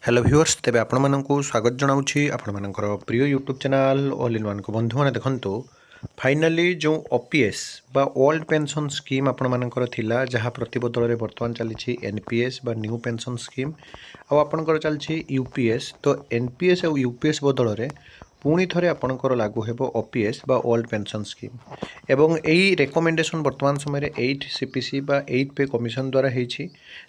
Hello viewers तेबे आपको स्वागत जनाऊँगी आपणकर प्रिय YouTube channel all in one को बंधु मैंने देखो फाइनाली जो ओपीएस बा ओल्ड पेंशन स्कीम आपणकर थिला जहाँ प्रति बदल बर्तमान चली एनपीएस बा न्यू पेंशन स्कीम आपणकर चलती यूपीएस तो एनपीएस और यूपीएस बदल में पुणी थे आपणकर लागू हो ओपीएस बा ओल्ड पेंशन स्कीम एवं यही रेकमेंडेशन वर्तमान समय 8 सीपीसी बा 8 पे कमिशन द्वारा होती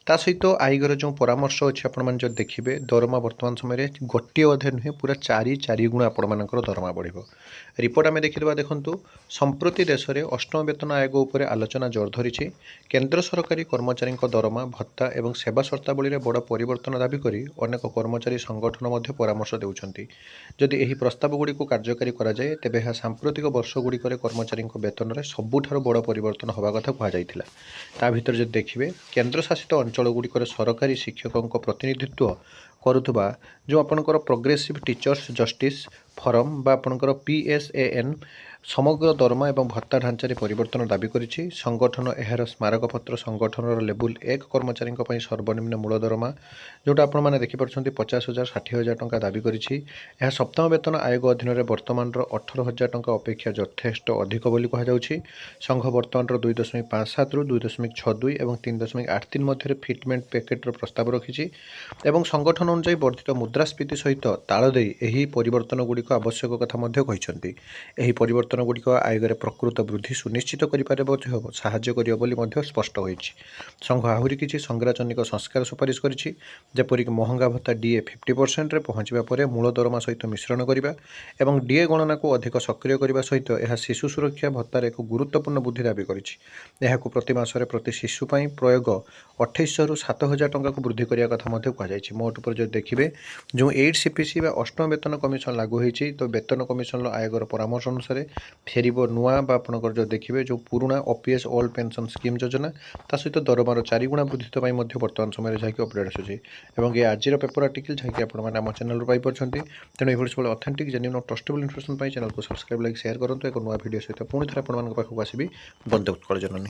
सहित आईगर जो परामर्श अच्छे आपण जो देखिए दरमा वर्तमान समय गोटे अधे नुहे पूरा चारि गुण आपर दरमा बढ़ रिपोर्ट आम देखा देखूँ संप्रति देश में अष्टम वेतन आयोग उपर आलोचना जोर धरी केन्द्र सरकारी कर्मचारी दरमा भत्ता और सेवा शर्तावली में बड़ परिवर्तन दाबी कर अनेक कर्मचारी संगठन परामर्श देउछंती जदि यह प्रस्ताव गुड़ी कार्यकारी कराए तेबे यह सांप्रतिक वर्षगुड़िक कर्मचारी वेतन में सबुठ बड़ परिवर्तन होगा कथा कहुला ता भर जब देखिए केन्द्र शासित अंचलगुड़िक सरकारी शिक्षकों प्रतिनिधित्व करुवा जो आपणकर प्रोग्रेसिव टीचर्स जस्टिस फरम बा आपणकर पीएसएएन समग्र दरमा और भत्ता ढांचार परिवर्तन दाबी करिछि संगठन एहार स्मारकपत्र संगठन लेवल 1 कर्मचारी सर्वनिम्न मूल दरमा जोटा आपण मैंने देखिपुंट 50,000 60,000 टंका दाबी करिछि यह सप्तम वेतन आयोग अधीन में बर्तमान 18,000 टंका अपेक्षा यथेष्ट अधिक बोली कहुछि संघ बर्तमान 2.57 रु 2.62 और 3.83 मध्य फिटमेंट पैकेटर प्रस्ताव रखिछि एवं संगठन अनुसार वर्धित मुद्रास्फीति सहित ताल दे एही परिवर्तन गुड़िक आवश्यक कथा कहते एही परिवर्तन गुड़िक आयोगे प्रकृत वृद्धि सुनिश्चित कर स्पष्ट होइछि संघ आहुरी किछि संरचनिक संस्कार सुपारिश करिछि जेपरिक महंगा भत्ता डीए 50% रे पहुँचवा पर मूल दरमा सहित मिश्रण करने एवं डीए गणना को अधिक सक्रिय करने सहित यह शिशु सुरक्षा भत्तार एक गुरुत्वपूर्ण वृद्धि दाबी करिछि एहाकु प्रति मासरे प्रति शिशु पई प्रयोग 2800 रु 7,000 टंका को वृद्धि करिया कथा कहुଯାଇଛି मोट पर जो देखिए जो 8 सीपीसी अष्टम वेतन कमिशन लागू होती तो वेतन कमिशन आयोगर परामर्श अनुसार फेर नुआ आपंकर जो देखिए जो पुराणा ओपीएस ओल्ड पेंशन स्कीम योजना ता सहित दरमार 4 गुणा वृद्धि बर्तमान समय जहाँकि अपडेट आसूँ और ये आज पेपर आर्टिकल जहाँकि आप चैनल पाइपर तेणु ये अथेंटिक जेन्युइन और ट्रस्टेबल इन्फॉर्मेशन चैनल को सब्सक्राइब लाइक शेयर करूँ एक नुआ वीडियो सहित पुणी थे आपको आसबि बंदे उत्कल जननी।